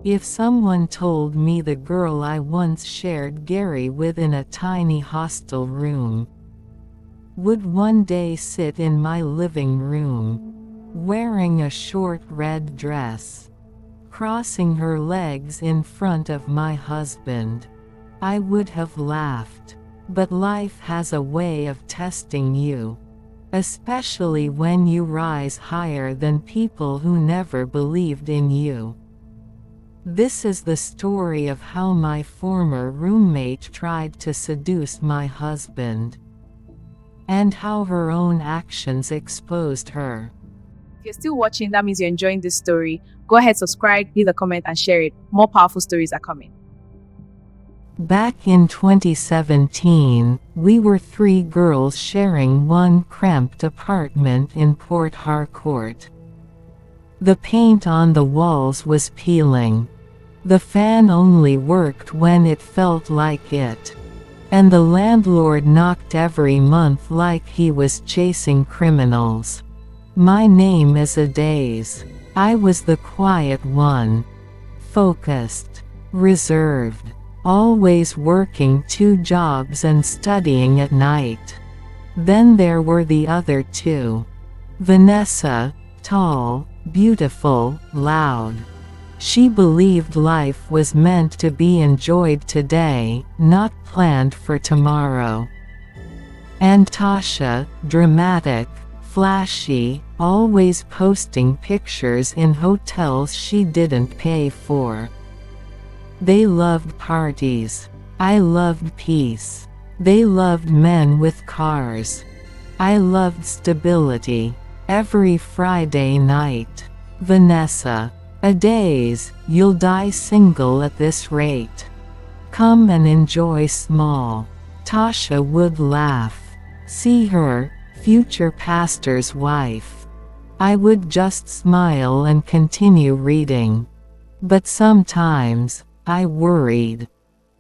If someone told me the girl I once shared Gary with in a tiny hostel room would one day sit in my living room, wearing a short red dress, crossing her legs in front of my husband, I would have laughed. But life has a way of testing you, especially when you rise higher than people who never believed in you. This is the story of how my former roommate tried to seduce my husband, and how her own actions exposed her. If you're still watching, that means you're enjoying this story. Go ahead, subscribe, leave a comment, and share it. More powerful stories are coming. Back in 2017, we were 3 girls sharing one cramped apartment in Port Harcourt. The paint on the walls was peeling. The fan only worked when it felt like it. And the landlord knocked every month like he was chasing criminals. My name is Adaeze. I was the quiet one. Focused. Reserved. Always working 2 jobs and studying at night. Then there were the other 2. Vanessa, tall, beautiful, loud. She believed life was meant to be enjoyed today, not planned for tomorrow. And Tasha, dramatic, flashy, always posting pictures in hotels she didn't pay for. They loved parties. I loved peace. They loved men with cars. I loved stability. Every Friday night. Vanessa. Adaeze, you'll die single at this rate. Come and enjoy small. Tasha would laugh. See her, future pastor's wife. I would just smile and continue reading. But sometimes, I worried.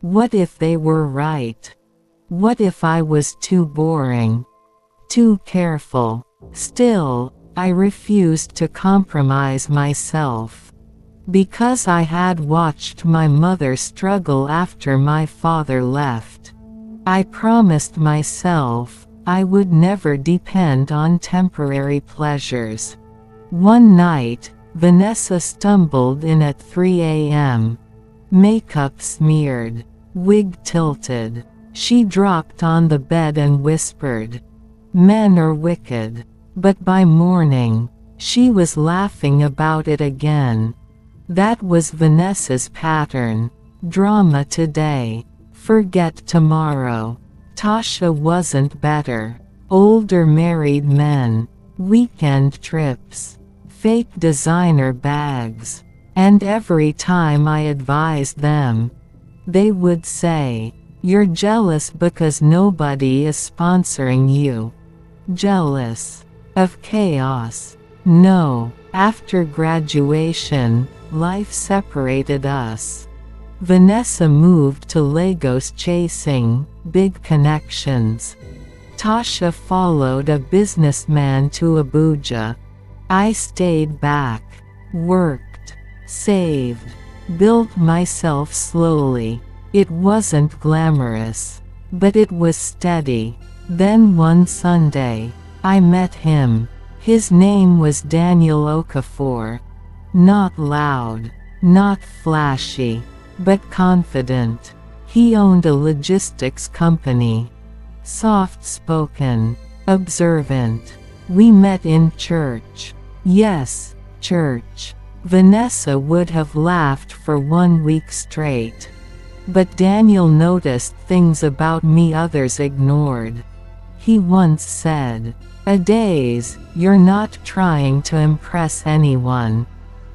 What if they were right? What if I was too boring? Too careful? Still, I refused to compromise myself. Because I had watched my mother struggle after my father left. I promised myself I would never depend on temporary pleasures. One night, Vanessa stumbled in at 3 a.m. Makeup smeared, wig tilted. She dropped on the bed and whispered, "Men are wicked." But by morning, she was laughing about it again. That was Vanessa's pattern. Drama today, forget tomorrow. Tasha wasn't better. Older married men, weekend trips, fake designer bags. And every time I advised them, they would say, "You're jealous because nobody is sponsoring you." Jealous of chaos. No, after graduation, life separated us. Vanessa moved to Lagos chasing big connections. Tasha followed a businessman to Abuja. I stayed back, worked, saved, built myself slowly. It wasn't glamorous, but it was steady. Then one Sunday, I met him. His name was Daniel Okafor. Not loud, not flashy, but confident. He owned a logistics company. Soft-spoken, observant. We met in church. Yes, church. Vanessa would have laughed for 1 week straight. But Daniel noticed things about me others ignored. He once said, "Adaeze, you're not trying to impress anyone.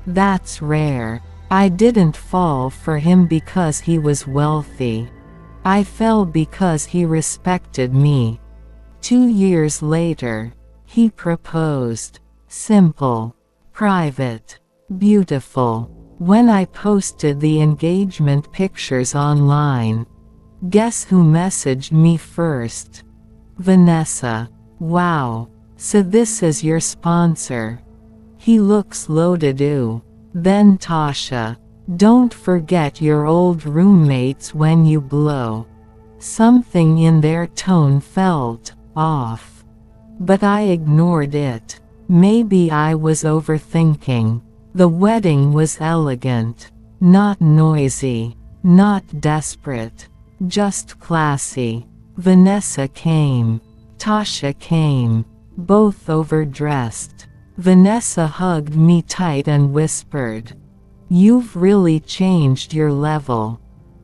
That's rare." I didn't fall for him because he was wealthy. I fell because he respected me. 2 years later, he proposed. Simple, private, beautiful. When I posted the engagement pictures online, guess who messaged me first? Vanessa. Wow, so this is your sponsor. He looks loaded. Then Tasha. Don't forget your old roommates when you blow. Something in their tone felt off. But I ignored it. Maybe I was overthinking. The wedding was elegant. Not noisy. Not desperate. Just classy. Vanessa came. Tasha came. Both overdressed. Vanessa hugged me tight and whispered, "You've really changed your level."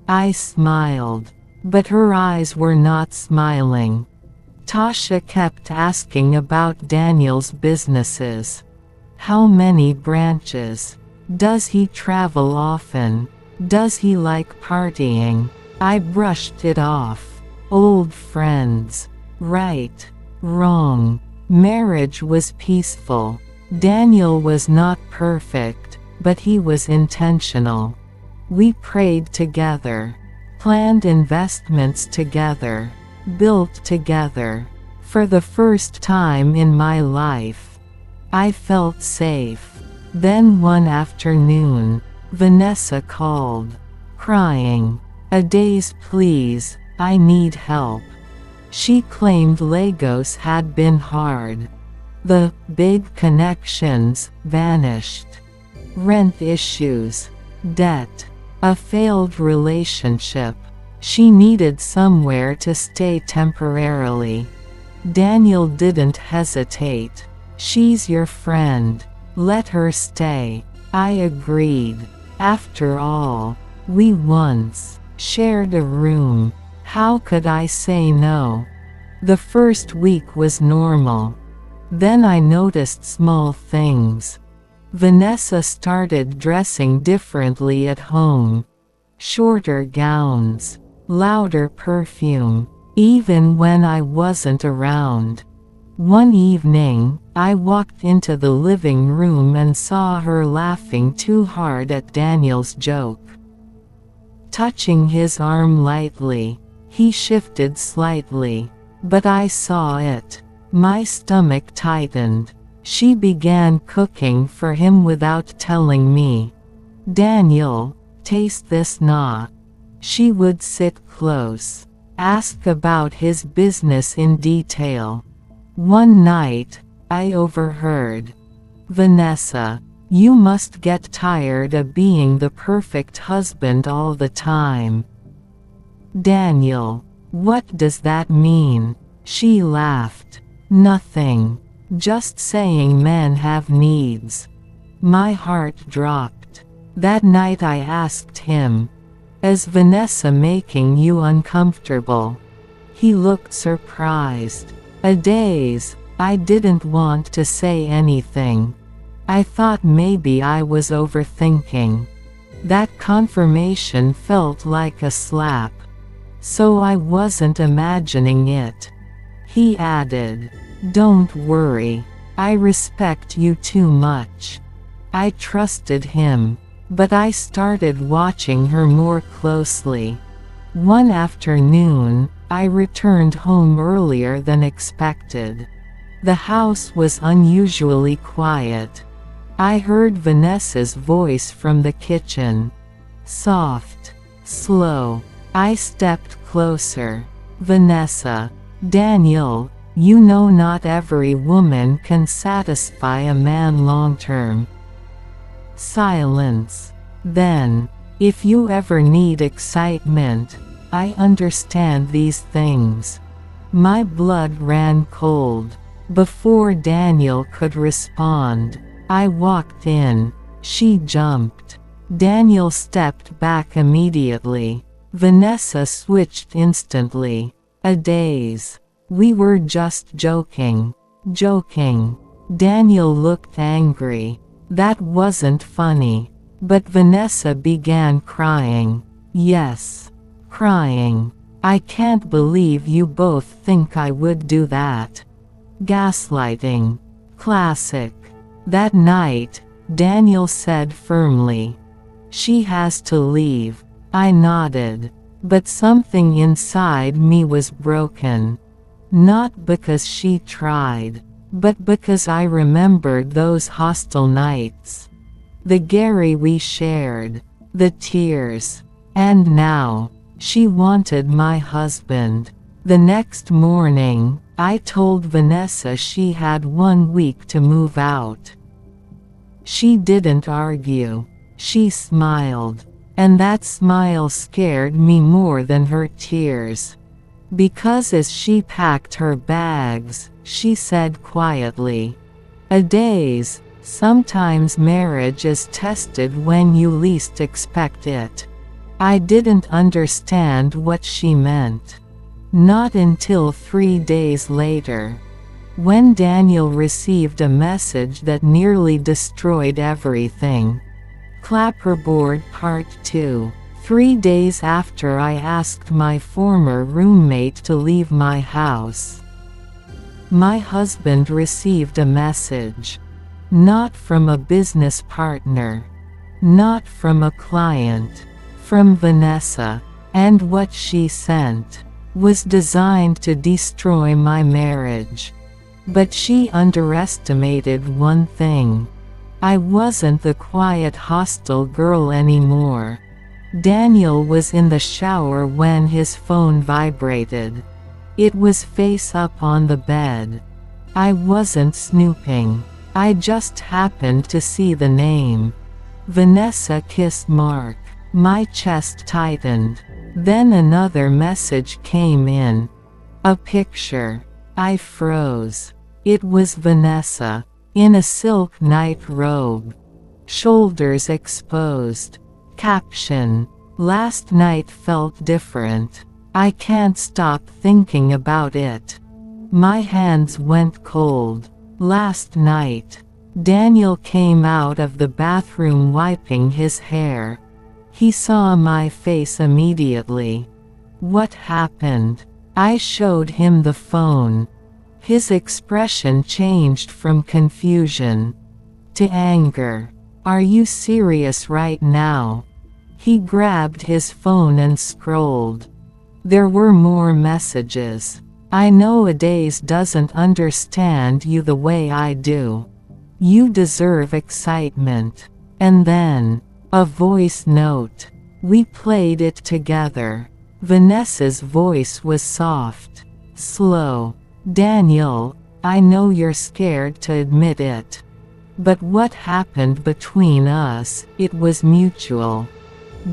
I smiled. But her eyes were not smiling. Tasha kept asking about Daniel's businesses. How many branches? Does he travel often? Does he like partying? I brushed it off. Old friends. Right. Wrong. Marriage was peaceful. Daniel was not perfect, but he was intentional. We prayed together. Planned investments together. Built together. For the first time in my life, I felt safe. Then one afternoon, Vanessa called, crying, "Adaeze, please, I need help." She claimed Lagos had been hard. The big connections vanished. Rent issues. Debt. A failed relationship. She needed somewhere to stay temporarily. Daniel didn't hesitate. "She's your friend. Let her stay." I agreed. After all, we once shared a room. How could I say no? The first week was normal. Then I noticed small things. Vanessa started dressing differently at home. Shorter gowns. Louder perfume. Even when I wasn't around. One evening, I walked into the living room and saw her laughing too hard at Daniel's joke. Touching his arm lightly, he shifted slightly. But I saw it. My stomach tightened. She began cooking for him without telling me. "Daniel, taste this not." She would sit close. Ask about his business in detail. One night, I overheard, "Vanessa, you must get tired of being the perfect husband all the time." "Daniel, what does that mean?" She laughed. "Nothing. Just saying men have needs." My heart dropped. That night I asked him, "Is Vanessa making you uncomfortable?" He looked surprised. "Adaeze, I didn't want to say anything. I thought maybe I was overthinking." That confirmation felt like a slap. So I wasn't imagining it. He added, "Don't worry. I respect you too much." I trusted him. But I started watching her more closely. One afternoon, I returned home earlier than expected. The house was unusually quiet. I heard Vanessa's voice from the kitchen. Soft. Slow. I stepped closer. "Vanessa. Daniel, you know not every woman can satisfy a man long-term." Silence. Then, "If you ever need excitement, I understand these things." My blood ran cold. Before Daniel could respond, I walked in. She jumped. Daniel stepped back immediately. Vanessa switched instantly. "Adaeze. We were just joking." Joking. Daniel looked angry. That wasn't funny. But Vanessa began crying. Yes. Crying. "I can't believe you both think I would do that." Gaslighting. Classic. That night, Daniel said firmly, "She has to leave." I nodded. But something inside me was broken. Not because she tried, but because I remembered those hostile nights. The Gary we shared. The tears. And now, she wanted my husband. The next morning, I told Vanessa she had 1 week to move out. She didn't argue. She smiled. And that smile scared me more than her tears. Because as she packed her bags, she said quietly, "Adaeze, sometimes marriage is tested when you least expect it." I didn't understand what she meant. Not until 3 days later. When Daniel received a message that nearly destroyed everything. Clapperboard Part 2. 3 days after I asked my former roommate to leave my house. My husband received a message. Not from a business partner. Not from a client. From Vanessa. And what she sent was designed to destroy my marriage. But she underestimated one thing. I wasn't the quiet hostile girl anymore. Daniel was in the shower when his phone vibrated. It was face up on the bed. I wasn't snooping. I just happened to see the name. Vanessa kiss mark. My chest tightened. Then another message came in. A picture. I froze. It was Vanessa, in a silk night robe. Shoulders exposed. Caption. Last night felt different. I can't stop thinking about it. My hands went cold. Last night. Daniel came out of the bathroom wiping his hair. He saw my face immediately. What happened? I showed him the phone. His expression changed from confusion to anger. Are you serious right now? He grabbed his phone and scrolled. There were more messages. I know Adaeze doesn't understand you the way I do. You deserve excitement. And then, a voice note. We played it together. Vanessa's voice was soft, slow. Daniel, I know you're scared to admit it. But what happened between us, it was mutual.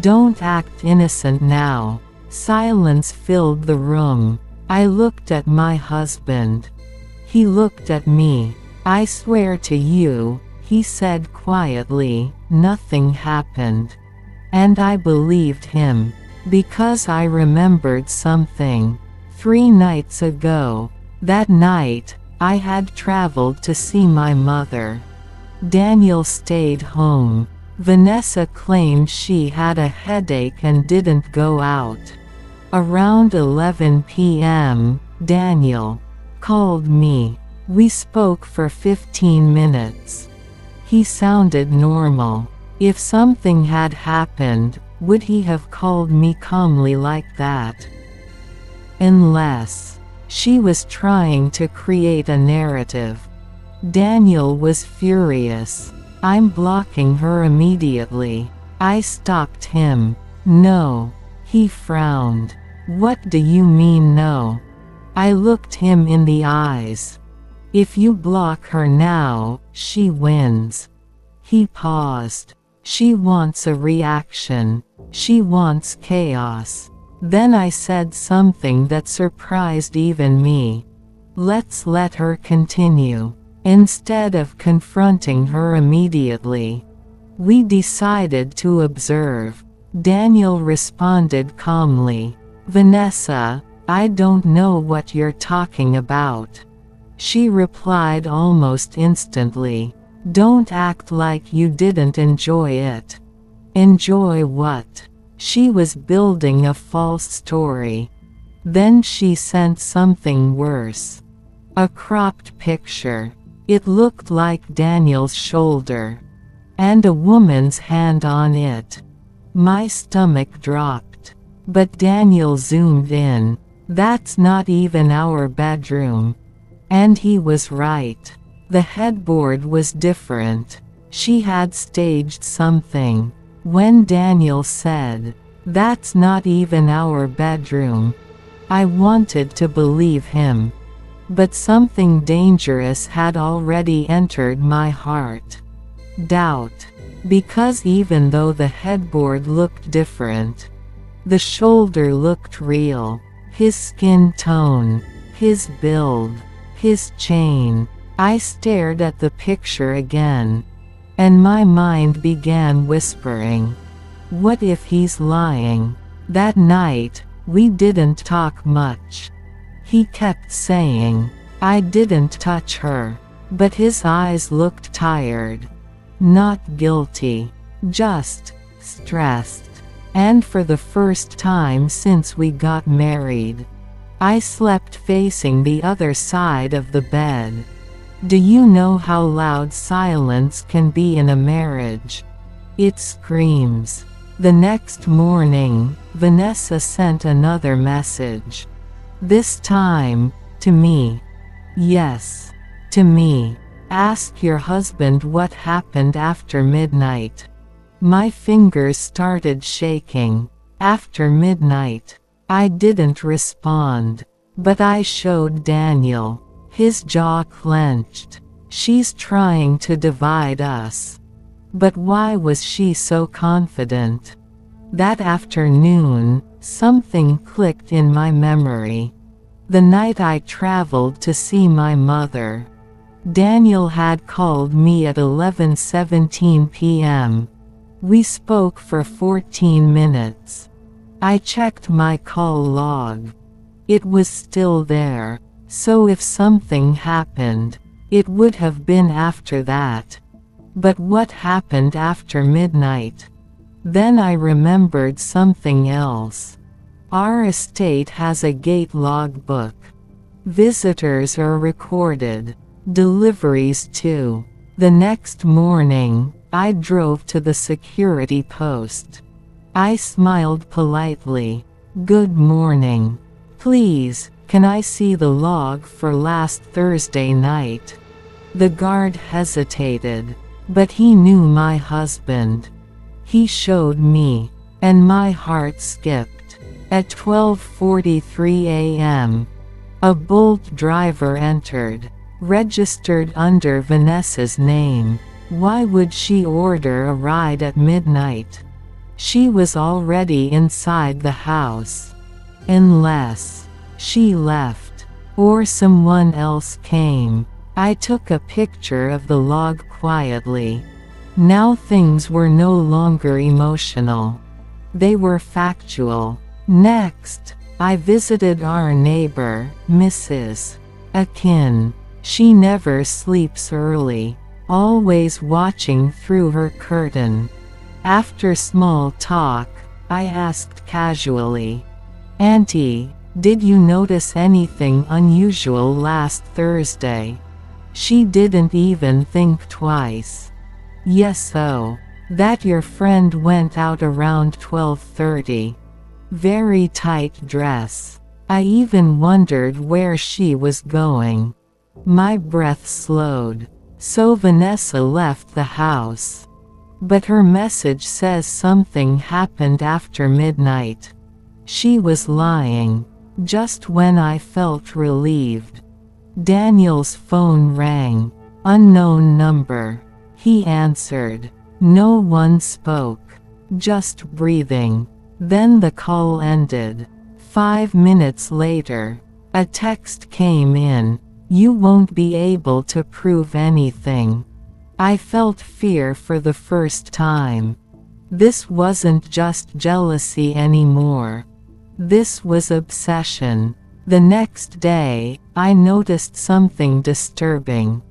Don't act innocent now. Silence filled the room. I looked at my husband. He looked at me. I swear to you, he said quietly, nothing happened. And I believed him. Because I remembered something. 3 nights ago. That night, I had traveled to see my mother. Daniel stayed home. Vanessa claimed she had a headache and didn't go out. Around 11 p.m., Daniel called me. We spoke for 15 minutes. He sounded normal. If something had happened, would he have called me calmly like that? Unless she was trying to create a narrative. Daniel was furious. I'm blocking her immediately. I stopped him. No. He frowned. What do you mean no? I looked him in the eyes. If you block her now, she wins. He paused. She wants a reaction. She wants chaos. Then I said something that surprised even me. Let's let her continue. Instead of confronting her immediately. We decided to observe. Daniel responded calmly. Vanessa, I don't know what you're talking about. She replied almost instantly. Don't act like you didn't enjoy it. Enjoy what? She was building a false story. Then she sent something worse. A cropped picture. It looked like Daniel's shoulder. And a woman's hand on it. My stomach dropped. But Daniel zoomed in. That's not even our bedroom. And he was right. The headboard was different. She had staged something. When Daniel said, "That's not even our bedroom," I wanted to believe him. But something dangerous had already entered my heart. Doubt. Because even though the headboard looked different, the shoulder looked real. His skin tone, his build, his chain. I stared at the picture again, and my mind began whispering, what if he's lying? That night, we didn't talk much. He kept saying, I didn't touch her. But his eyes looked tired. Not guilty. Just stressed. And for the first time since we got married, I slept facing the other side of the bed. Do you know how loud silence can be in a marriage? It screams. The next morning, Vanessa sent another message. This time, to me. Yes, to me. Ask your husband what happened after midnight. My fingers started shaking. After midnight. I didn't respond. But I showed Daniel. His jaw clenched. She's trying to divide us. But why was she so confident? That afternoon, something clicked in my memory. The night I traveled to see my mother. Daniel had called me at 11:17 p.m. We spoke for 14 minutes. I checked my call log. It was still there, so if something happened, it would have been after that. But what happened after midnight? Then I remembered something else. Our estate has a gate logbook. Visitors are recorded. Deliveries too. The next morning, I drove to the security post. I smiled politely. Good morning. Please, can I see the log for last Thursday night? The guard hesitated, but he knew my husband. He showed me, and my heart skipped. At 12:43 a.m., a Bolt driver entered, registered under Vanessa's name. Why would she order a ride at midnight? She was already inside the house. Unless she left, or someone else came. I took a picture of the log quietly. Now things were no longer emotional. They were factual. Next, I visited our neighbor, Mrs. Akin. She never sleeps early, always watching through her curtain. After small talk, I asked casually, Auntie, did you notice anything unusual last Thursday? She didn't even think twice. Yes, oh, that your friend went out around 12:30. Very tight dress. I even wondered where she was going. My breath slowed. So Vanessa left the house. But her message says something happened after midnight. She was lying. Just when I felt relieved. Daniel's phone rang. Unknown number. He answered. No one spoke. Just breathing. Then the call ended. 5 minutes later, a text came in. You won't be able to prove anything. I felt fear for the first time. This wasn't just jealousy anymore. This was obsession. The next day, I noticed something disturbing.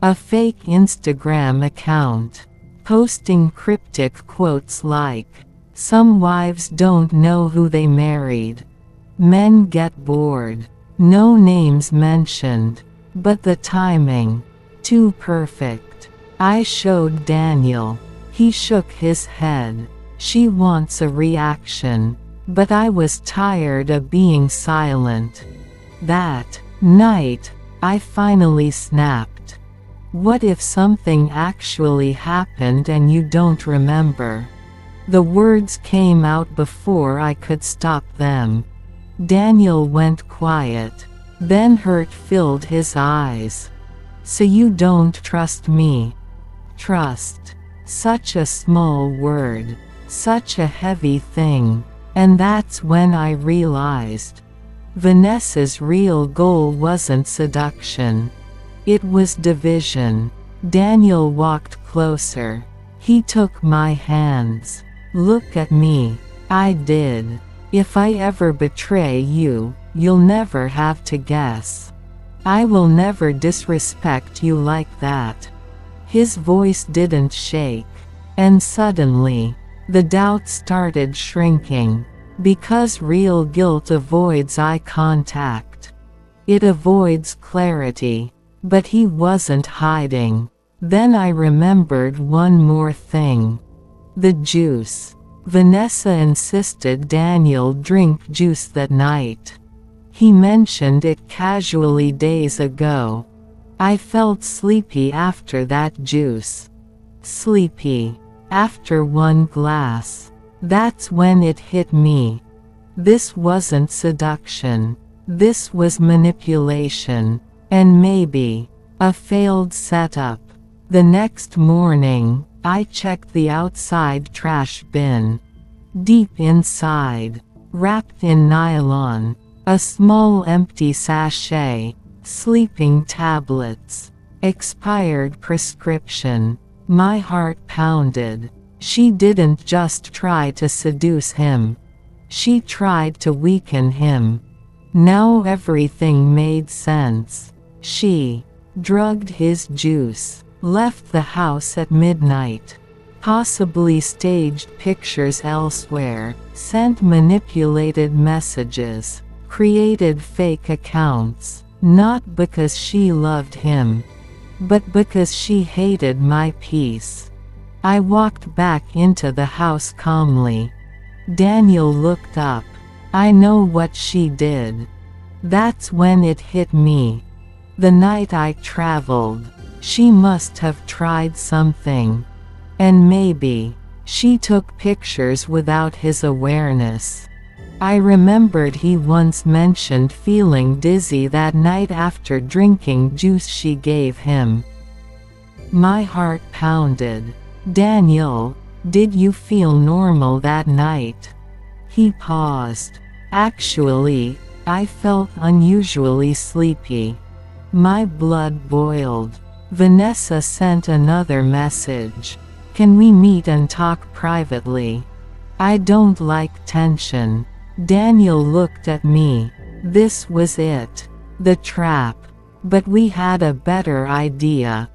A fake Instagram account. Posting cryptic quotes like, some wives don't know who they married. Men get bored. No names mentioned. But the timing. Too perfect. I showed Daniel. He shook his head. She wants a reaction. But I was tired of being silent. That night, I finally snapped. What if something actually happened and you don't remember? The words came out before I could stop them. Daniel went quiet. Then hurt filled his eyes. So you don't trust me? Trust. Such a small word. Such a heavy thing. And that's when I realized. Vanessa's real goal wasn't seduction. It was division. Daniel walked closer. He took my hands. Look at me. I did. If I ever betray you, you'll never have to guess. I will never disrespect you like that. His voice didn't shake. And suddenly, the doubt started shrinking. Because real guilt avoids eye contact. It avoids clarity. But he wasn't hiding. Then I remembered one more thing. The juice. Vanessa insisted Daniel drink juice that night. He mentioned it casually days ago. I felt sleepy after that juice. Sleepy. After one glass. That's when it hit me. This wasn't seduction. This was manipulation. And maybe a failed setup. The next morning, I checked the outside trash bin. Deep inside, wrapped in nylon, a small empty sachet, sleeping tablets, expired prescription. My heart pounded. She didn't just try to seduce him. She tried to weaken him. Now everything made sense. She drugged his juice, left the house at midnight, possibly staged pictures elsewhere, sent manipulated messages, created fake accounts, not because she loved him, but because she hated my peace. I walked back into the house calmly. Daniel looked up. I know what she did. That's when it hit me. The night I traveled, she must have tried something. And maybe, she took pictures without his awareness. I remembered he once mentioned feeling dizzy that night after drinking juice she gave him. My heart pounded. Daniel, did you feel normal that night? He paused. Actually, I felt unusually sleepy. My blood boiled. Vanessa sent another message. Can we meet and talk privately? I don't like tension. Daniel looked at me. This was it. The trap. But we had a better idea.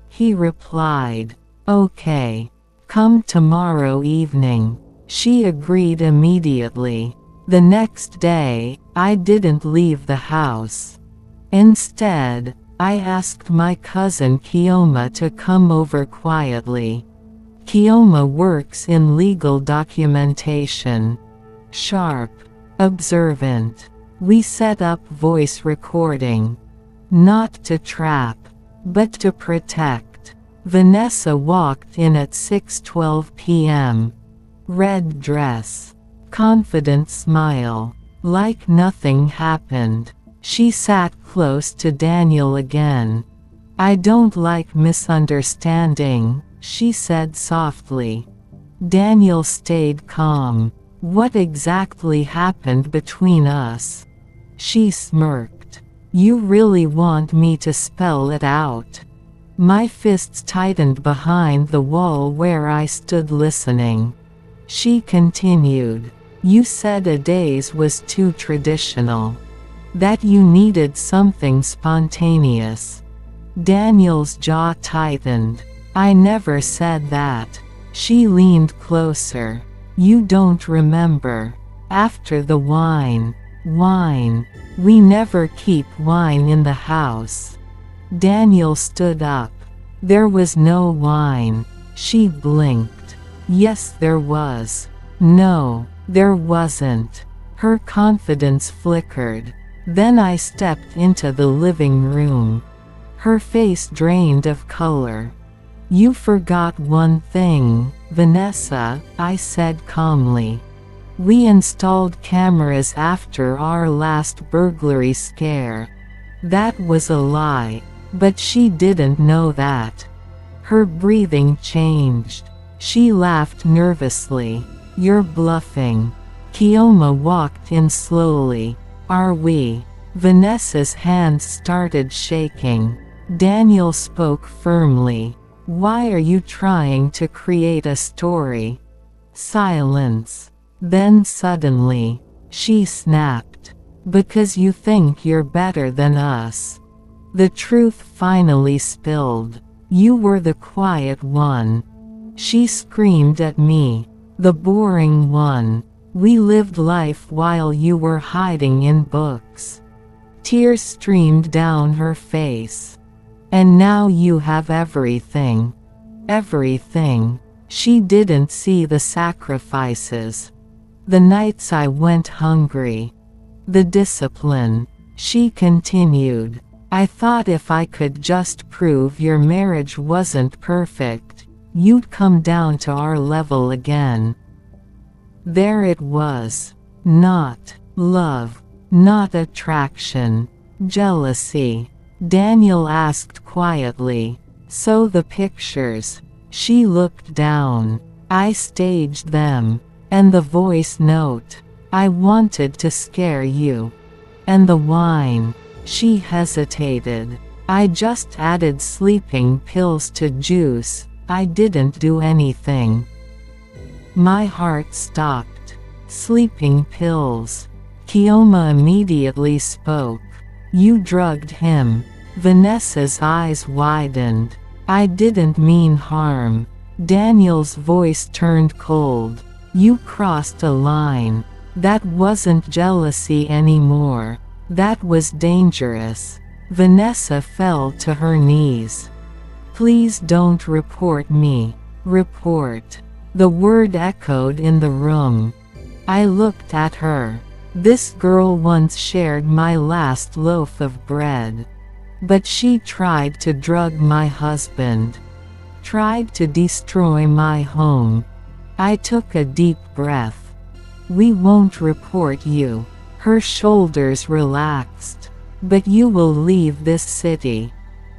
He replied. Okay. Come tomorrow evening. She agreed immediately. The next day, I didn't leave the house. Instead, I asked my cousin Kioma to come over quietly. Kioma works in legal documentation. Sharp. Observant. We set up voice recording. Not to trap, but to protect. Vanessa walked in at 6:12 p.m. Red dress. Confident smile. Like nothing happened. She sat close to Daniel again. I don't like misunderstanding, she said softly. Daniel stayed calm. What exactly happened between us? She smirked. You really want me to spell it out? My fists tightened behind the wall where I stood listening. She continued. You said Adaeze was too traditional. That you needed something spontaneous. Daniel's jaw tightened. I never said that. She leaned closer. You don't remember. After the wine. Wine. We never keep wine in the house. Daniel stood up. There was no wine. She blinked. Yes, there was. No, there wasn't. Her confidence flickered. Then I stepped into the living room. Her face drained of color. You forgot one thing, Vanessa, I said calmly. We installed cameras after our last burglary scare. That was a lie, but she didn't know that. Her breathing changed. She laughed nervously. You're bluffing. Kioma walked in slowly. Are we? Vanessa's hands started shaking. Daniel spoke firmly. Why are you trying to create a story? Silence. Then suddenly, she snapped. Because you think you're better than us. The truth finally spilled. You were the quiet one. She screamed at me. The boring one. We lived life while you were hiding in books. Tears streamed down her face. And now you have everything. Everything. She didn't see the sacrifices. The nights I went hungry. The discipline. She continued. I thought if I could just prove your marriage wasn't perfect, you'd come down to our level again. There it was. Not love. Not attraction. Jealousy. Daniel asked quietly. So the pictures. She looked down. I staged them. And the voice note. I wanted to scare you. And the wine. She hesitated. I just added sleeping pills to juice. I didn't do anything. My heart stopped. Sleeping pills. Kioma immediately spoke. You drugged him. Vanessa's eyes widened. I didn't mean harm. Daniel's voice turned cold. You crossed a line. That wasn't jealousy anymore. That was dangerous. Vanessa fell to her knees. Please don't report me. Report. The word echoed in the room. I looked at her. This girl once shared my last loaf of bread. But she tried to drug my husband. Tried to destroy my home. I took a deep breath. We won't report you. Her shoulders relaxed. But you will leave this city.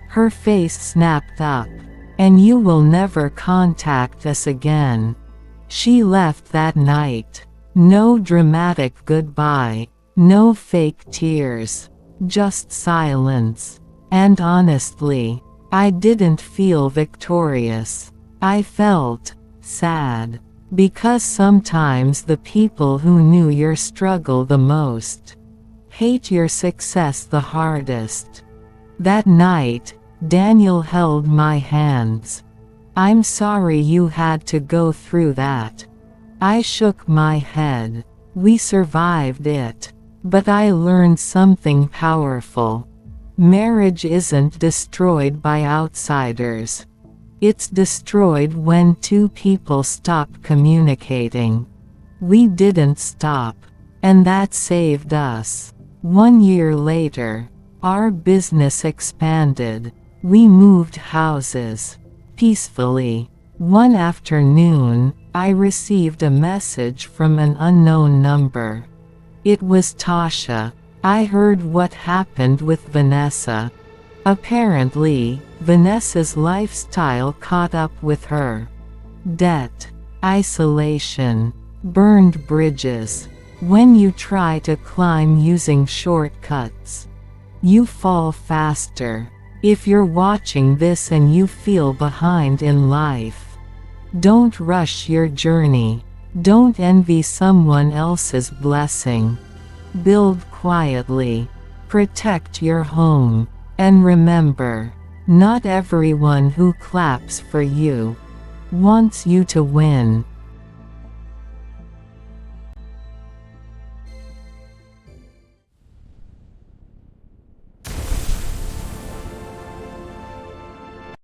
Her face snapped up. And you will never contact us again. She left that night. No dramatic goodbye. No fake tears. Just silence. And honestly, I didn't feel victorious. I felt sad. Because sometimes the people who knew your struggle the most hate your success the hardest. That night, Daniel held my hands. I'm sorry you had to go through that. I shook my head. We survived it. But I learned something powerful. Marriage isn't destroyed by outsiders. It's destroyed when two people stop communicating. We didn't stop. And that saved us. 1 year later, our business expanded. We moved houses. Peacefully. One afternoon, I received a message from an unknown number. It was Tasha. I heard what happened with Vanessa. Apparently, Vanessa's lifestyle caught up with her. Debt. Isolation. Burned bridges. When you try to climb using shortcuts, you fall faster. If you're watching this and you feel behind in life, don't rush your journey. Don't envy someone else's blessing. Build quietly. Protect your home. And remember, not everyone who claps for you wants you to win.